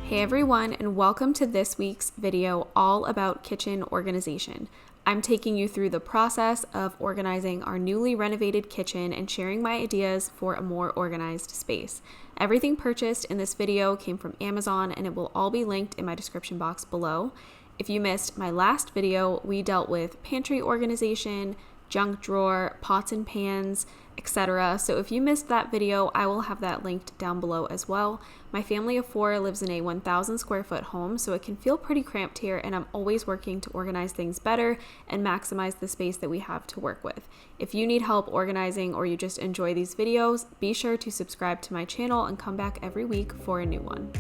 Hey everyone, and welcome to this week's video all about kitchen organization. I'm taking you through the process of organizing our newly renovated kitchen and sharing my ideas for a more organized space. Everything purchased in this video came from Amazon, and it will all be linked in my description box below. If you missed my last video, we dealt with pantry organization, junk drawer, pots and pans, etc. So if you missed that video, I will have that linked down below as well. My family of 4 lives in a 1,000 square foot home, so it can feel pretty cramped here, and I'm always working to organize things better and maximize the space that we have to work with. If you need help organizing or you just enjoy these videos, be sure to subscribe to my channel and come back every week for a new one.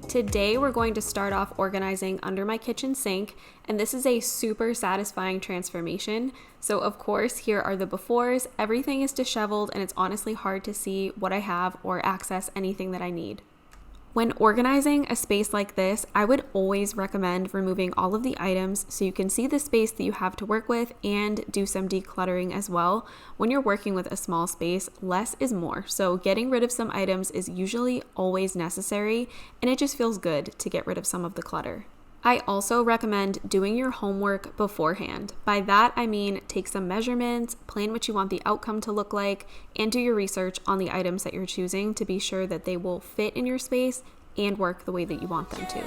Today we're going to start off organizing under my kitchen sink, and this is a super satisfying transformation. So of course, here are the befores. Everything is disheveled and it's honestly hard to see what I have or access anything that I need. When organizing a space like this, I would always recommend removing all of the items so you can see the space that you have to work with and do some decluttering as well. When you're working with a small space, less is more. So getting rid of some items is usually always necessary, and it just feels good to get rid of some of the clutter. I also recommend doing your homework beforehand. By that, I mean take some measurements, plan what you want the outcome to look like, and do your research on the items that you're choosing to be sure that they will fit in your space and work the way that you want them to.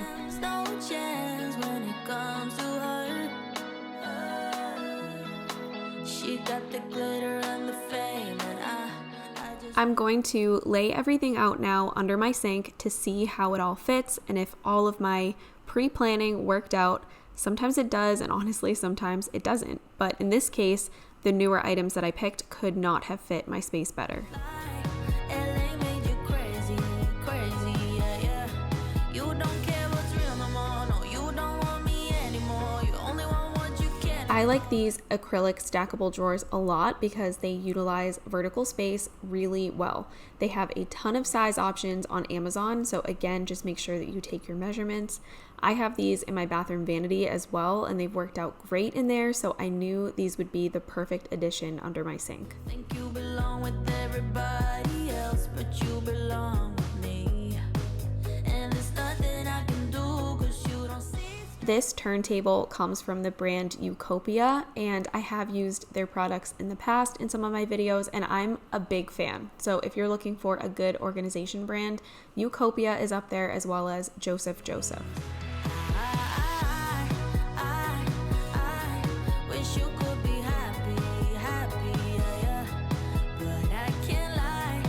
I'm going to lay everything out now under my sink to see how it all fits and if all of my pre-planning worked out. Sometimes it does, and honestly, sometimes it doesn't. But in this case, the newer items that I picked could not have fit my space better. Elaine made you crazy, yeah. You don't care what's real no more, no, you don't want me anymore, you only want what you can. I like these acrylic stackable drawers a lot because they utilize vertical space really well. They have a ton of size options on Amazon, so again, just make sure that you take your measurements. I have these in my bathroom vanity as well, and they've worked out great in there, so I knew these would be the perfect addition under my sink. Think you belong with everybody else, but you belong with me. And there's nothing I can do 'cause you don't see. This turntable comes from the brand Utopia, and I have used their products in the past in some of my videos, and I'm a big fan. So if you're looking for a good organization brand, Utopia is up there, as well as Joseph. I wish you could be happy, yeah. But I can't lie.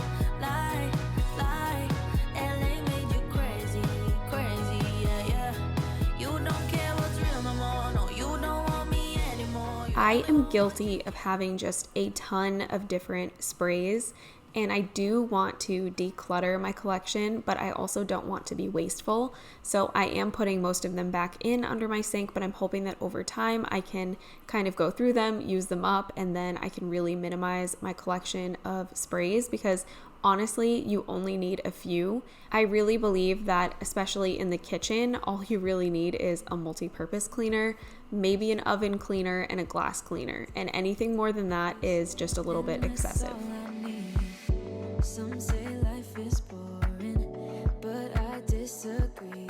LA made you crazy, yeah. You don't care what's real no more, no, you don't want me anymore. I am guilty of having just a ton of different sprays, and I do want to declutter my collection, but I also don't want to be wasteful. So I am putting most of them back in under my sink, but I'm hoping that over time I can kind of go through them, use them up, and then I can really minimize my collection of sprays because honestly, you only need a few. I really believe that, especially in the kitchen, all you really need is a multi-purpose cleaner, maybe an oven cleaner, and a glass cleaner. And anything more than that is just a little bit excessive. Some say life is boring, but I disagree.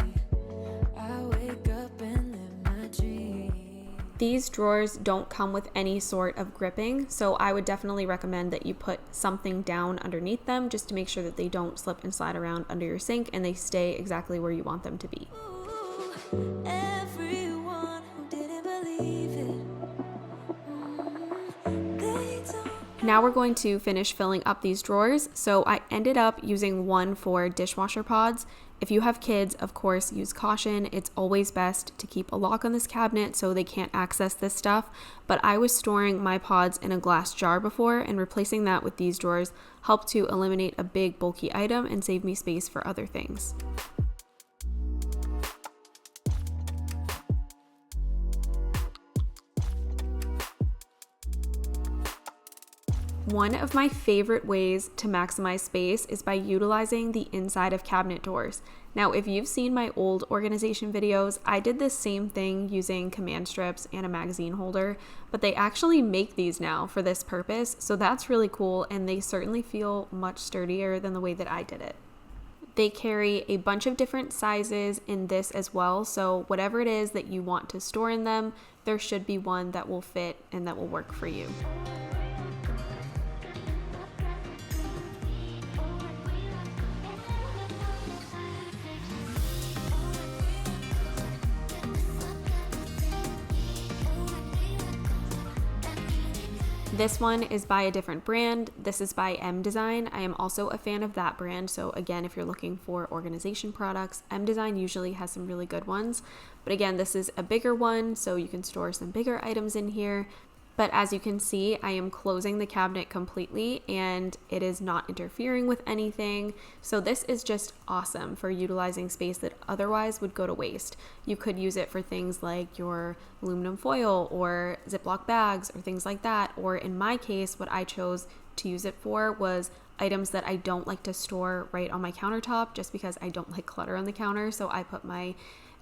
I wake up and live my dream. These drawers don't come with any sort of gripping, so I would definitely recommend that you put something down underneath them just to make sure that they don't slip and slide around under your sink and they stay exactly where you want them to be. Ooh, everyone who didn't believe it, they don't. Now we're going to finish filling up these drawers. So I ended up using one for dishwasher pods. If you have kids, of course, use caution. It's always best to keep a lock on this cabinet so they can't access this stuff. But I was storing my pods in a glass jar before, and replacing that with these drawers helped to eliminate a big bulky item and save me space for other things. One of my favorite ways to maximize space is by utilizing the inside of cabinet doors. Now, if you've seen my old organization videos, I did this same thing using command strips and a magazine holder, but they actually make these now for this purpose, so that's really cool, and they certainly feel much sturdier than the way that I did it. They carry a bunch of different sizes in this as well, so whatever it is that you want to store in them, there should be one that will fit and that will work for you. This one is by a different brand. This is by M Design. I am also a fan of that brand. So again, if you're looking for organization products, M Design usually has some really good ones. But again, this is a bigger one, so you can store some bigger items in here. But as you can see, I am closing the cabinet completely and it is not interfering with anything. So this is just awesome for utilizing space that otherwise would go to waste. You could use it for things like your aluminum foil or Ziploc bags or things like that. Or in my case, what I chose to use it for was items that I don't like to store right on my countertop just because I don't like clutter on the counter. So I put my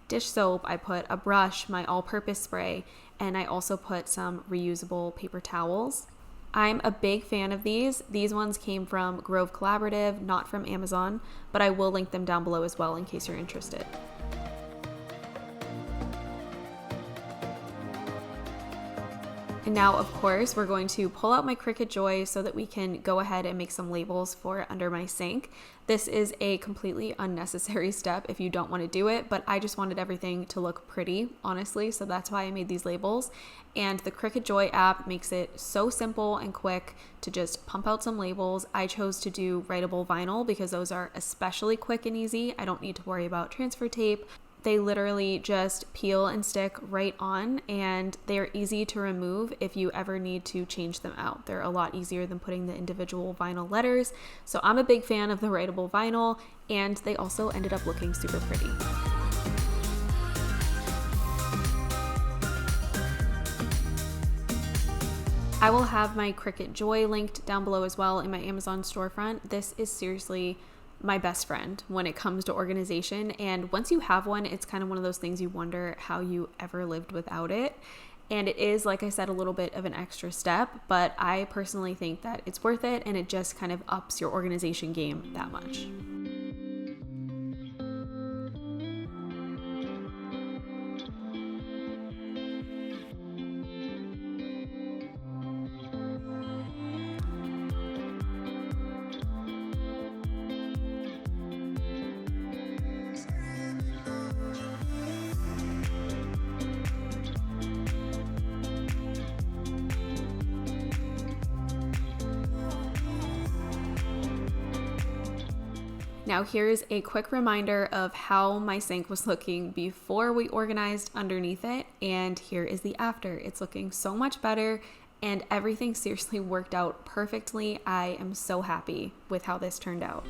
dish soap, I put a brush, my all-purpose spray, and I also put some reusable paper towels. I'm a big fan of these. These ones came from Grove Collaborative, not from Amazon, but I will link them down below as well in case you're interested. And now, of course, we're going to pull out my Cricut Joy so that we can go ahead and make some labels for under my sink. This is a completely unnecessary step if you don't want to do it, but I just wanted everything to look pretty, honestly, so that's why I made these labels. And the Cricut Joy app makes it so simple and quick to just pump out some labels. I chose to do writable vinyl because those are especially quick and easy. I don't need to worry about transfer tape. They literally just peel and stick right on, and they're easy to remove if you ever need to change them out. They're a lot easier than putting the individual vinyl letters. So I'm a big fan of the writable vinyl, and they also ended up looking super pretty. I will have my Cricut Joy linked down below as well in my Amazon storefront. This is seriously my best friend when it comes to organization, and once you have one, it's kind of one of those things you wonder how you ever lived without it. And it is, like I said, a little bit of an extra step, but I personally think that it's worth it, and it just kind of ups your organization game that much. Now here's a quick reminder of how my sink was looking before we organized underneath it, and here is the after. It's looking so much better, and everything seriously worked out perfectly. I am so happy with how this turned out.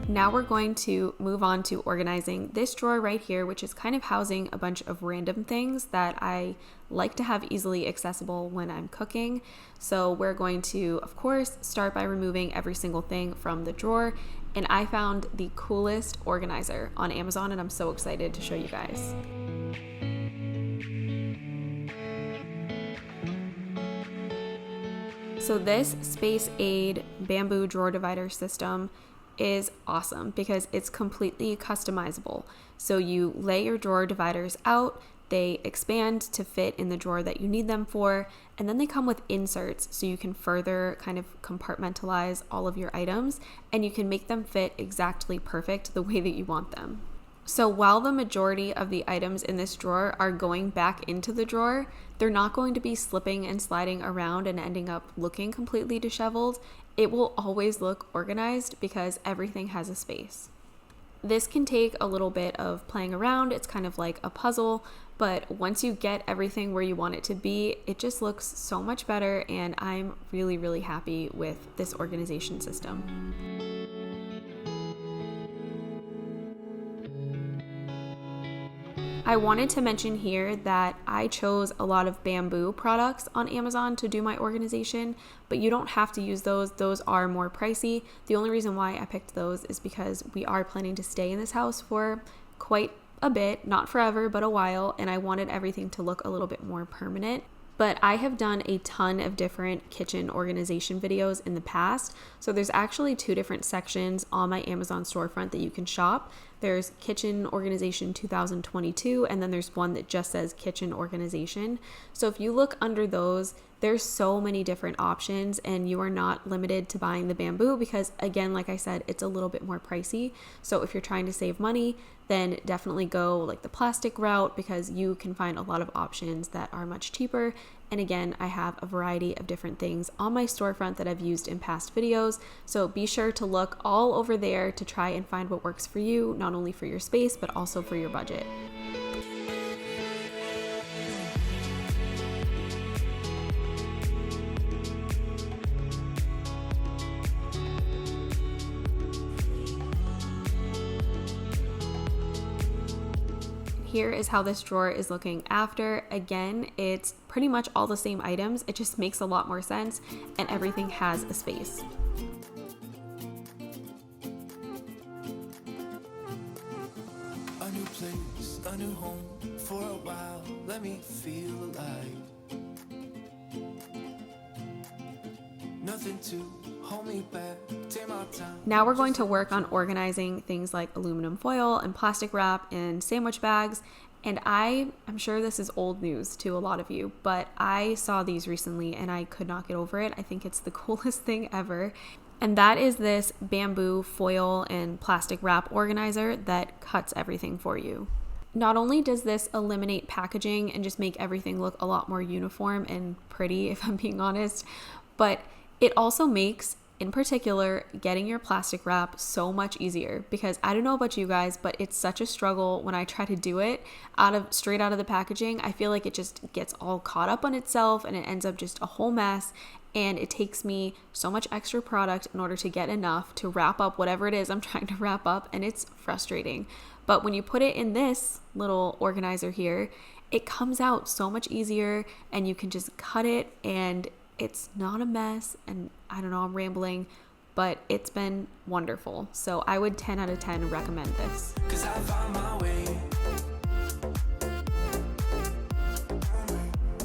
Now we're going to move on to organizing this drawer right here, which is kind of housing a bunch of random things that I like to have easily accessible when I'm cooking. So we're going to, of course, start by removing every single thing from the drawer. And I found the coolest organizer on Amazon, and I'm so excited to show you guys. So this Space Aid bamboo drawer divider system is awesome because it's completely customizable. So you lay your drawer dividers out, they expand to fit in the drawer that you need them for, and then they come with inserts so you can further kind of compartmentalize all of your items, and you can make them fit exactly perfect the way that you want them. So while the majority of the items in this drawer are going back into the drawer, they're not going to be slipping and sliding around and ending up looking completely disheveled. It will always look organized because everything has a space. This can take a little bit of playing around. It's kind of like a puzzle, but once you get everything where you want it to be, it just looks so much better, and I'm really, really happy with this organization system. I wanted to mention here that I chose a lot of bamboo products on Amazon to do my organization, but you don't have to use those. Those are more pricey. The only reason why I picked those is because we are planning to stay in this house for quite a bit, not forever, but a while, and I wanted everything to look a little bit more permanent. But I have done a ton of different kitchen organization videos in the past. So there's actually 2 different sections on my Amazon storefront that you can shop. There's Kitchen Organization 2022, and then there's one that just says Kitchen Organization. So if you look under those, there's so many different options, and you are not limited to buying the bamboo because, again, like I said, it's a little bit more pricey. So if you're trying to save money, then definitely go like the plastic route because you can find a lot of options that are much cheaper. And again, I have a variety of different things on my storefront that I've used in past videos. So be sure to look all over there to try and find what works for you, not only for your space, but also for your budget. Here is how this drawer is looking after. Again, it's pretty much all the same items. It just makes a lot more sense, and everything has a space. A new place, a new home. For a while, let me feel alive. Nothing to hold me back. Take my time. Now we're going to work on organizing things like aluminum foil and plastic wrap and sandwich bags. And I'm sure this is old news to a lot of you, but I saw these recently and I could not get over it. I think it's the coolest thing ever. And that is this bamboo foil and plastic wrap organizer that cuts everything for you. Not only does this eliminate packaging and just make everything look a lot more uniform and pretty, if I'm being honest, but it also makes, in particular, getting your plastic wrap so much easier, because I don't know about you guys, but it's such a struggle when I try to do it straight out of the packaging. I feel like it just gets all caught up on itself and it ends up just a whole mess. And it takes me so much extra product in order to get enough to wrap up whatever it is I'm trying to wrap up, and it's frustrating. But when you put it in this little organizer here, it comes out so much easier, and you can just cut it and it's not a mess. And I don't know, I'm rambling, but it's been wonderful. So I would 10 out of 10 recommend this. 'Cause I found my way.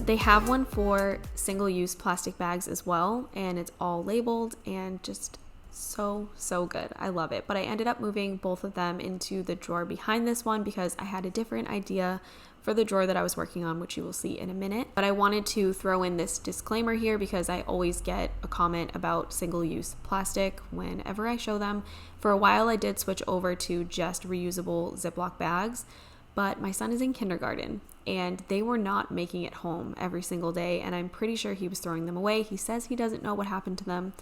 They have one for single-use plastic bags as well, and it's all labeled and just so good. I love it. But I ended up moving both of them into the drawer behind this one because I had a different idea for the drawer that I was working on, which you will see in a minute. But I wanted to throw in this disclaimer here because I always get a comment about single-use plastic whenever I show them. For a while, I did switch over to just reusable Ziploc bags, but my son is in kindergarten and they were not making it home every single day, and I'm pretty sure he was throwing them away. He says he doesn't know what happened to them,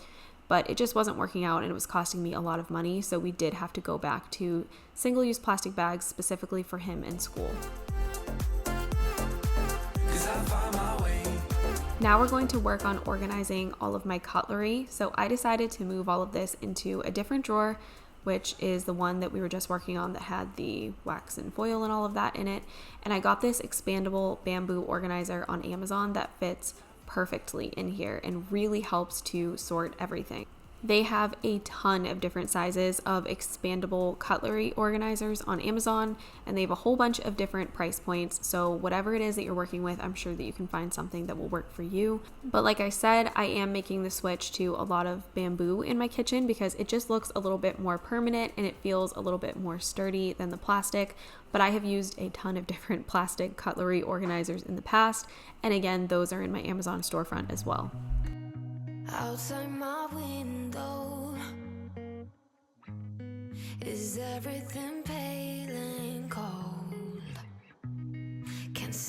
but it just wasn't working out and it was costing me a lot of money, so we did have to go back to single-use plastic bags specifically for him in school. Now we're going to work on organizing all of my cutlery. So I decided to move all of this into a different drawer, which is the one that we were just working on that had the wax and foil and all of that in it. And I got this expandable bamboo organizer on Amazon that fits perfectly in here and really helps to sort everything. They have a ton of different sizes of expandable cutlery organizers on Amazon, and they have a whole bunch of different price points. So whatever it is that you're working with, I'm sure that you can find something that will work for you. But like I said, I am making the switch to a lot of bamboo in my kitchen because it just looks a little bit more permanent and it feels a little bit more sturdy than the plastic. But I have used a ton of different plastic cutlery organizers in the past, and again, those are in my Amazon storefront as well. Outside my window is everything pale and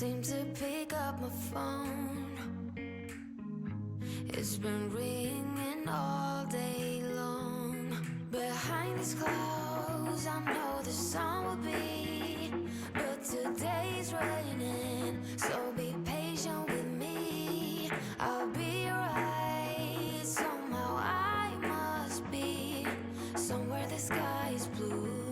seem to pick up my phone. It's been ringing all day long. Behind these clouds, I know the sun will be, but today's raining, so be patient with me. I'll be right. Somehow I must be somewhere the sky is blue.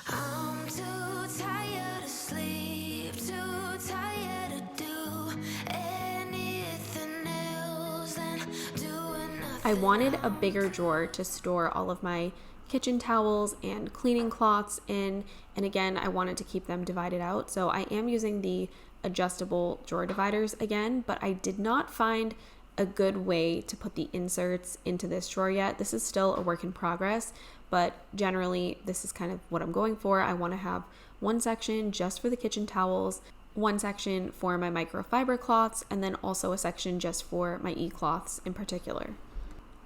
I'm too tired to sleep, too tired to do anything else than doing nothing. I wanted a bigger drawer to store all of my kitchen towels and cleaning cloths in, and again, I wanted to keep them divided out, so I am using the adjustable drawer dividers again, but I did not find a good way to put the inserts into this drawer yet. This is still a work in progress, but generally this is kind of what I'm going for. I want to have one section just for the kitchen towels, one section for my microfiber cloths, and then also a section just for my e-cloths in particular.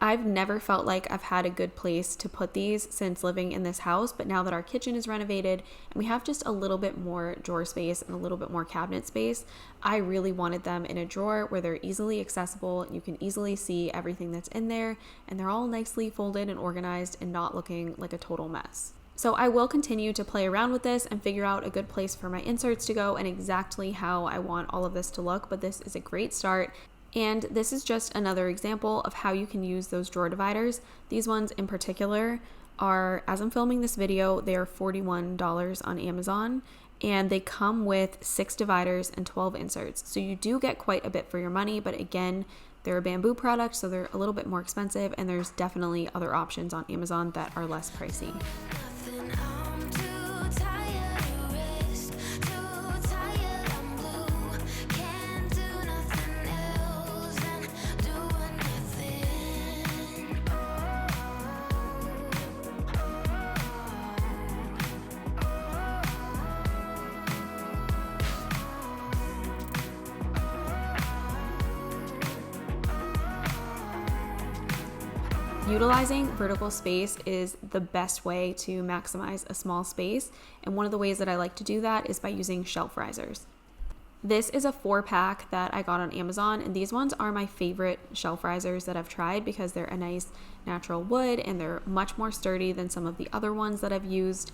I've never felt like I've had a good place to put these since living in this house, but now that our kitchen is renovated and we have just a little bit more drawer space and a little bit more cabinet space, I really wanted them in a drawer where they're easily accessible. You can easily see everything that's in there, and they're all nicely folded and organized and not looking like a total mess. So I will continue to play around with this and figure out a good place for my inserts to go and exactly how I want all of this to look, but this is a great start. And this is just another example of how you can use those drawer dividers. These ones in particular are, as I'm filming this video, they are $41 on Amazon, and they come with 6 dividers and 12 inserts. So you do get quite a bit for your money, but again, they're a bamboo product, so they're a little bit more expensive, and there's definitely other options on Amazon that are less pricey. Nothing, I'm too tired to rest, too tired, I'm blue. Can't do nothing else than doing nothing. Utilizing vertical space is the best way to maximize a small space, and one of the ways that I like to do that is by using shelf risers. This is a 4-pack that I got on Amazon, and these ones are my favorite shelf risers that I've tried because they're a nice natural wood and they're much more sturdy than some of the other ones that I've used.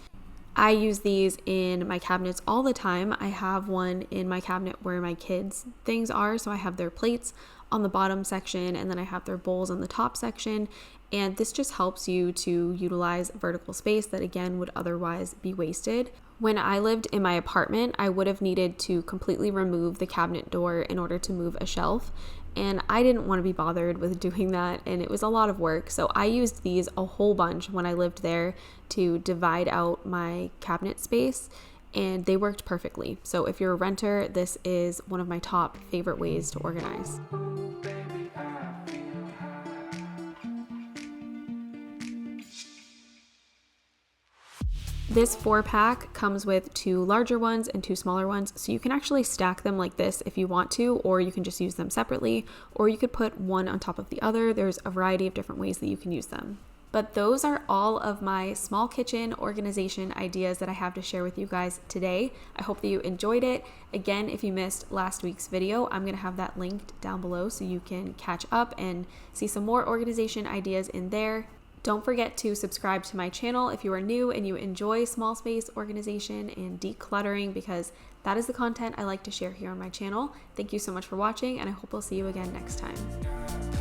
I use these in my cabinets all the time. I have one in my cabinet where my kids' things are, so I have their plates on the bottom section and then I have their bowls on the top section, and this just helps you to utilize vertical space that again would otherwise be wasted. When I lived in my apartment, I would have needed to completely remove the cabinet door in order to move a shelf, and I didn't want to be bothered with doing that, and it was a lot of work. So I used these a whole bunch when I lived there to divide out my cabinet space, and they worked perfectly. So if you're a renter, this is one of my top favorite ways to organize. This 4-pack comes with 2 larger ones and 2 smaller ones, so you can actually stack them like this if you want to, or you can just use them separately, or you could put one on top of the other. There's a variety of different ways that you can use them. But those are all of my small kitchen organization ideas that I have to share with you guys today. I hope that you enjoyed it. Again, if you missed last week's video, I'm going to have that linked down below so you can catch up and see some more organization ideas in there. Don't forget to subscribe to my channel if you are new and you enjoy small space organization and decluttering, because that is the content I like to share here on my channel. Thank you so much for watching, and I hope I'll see you again next time.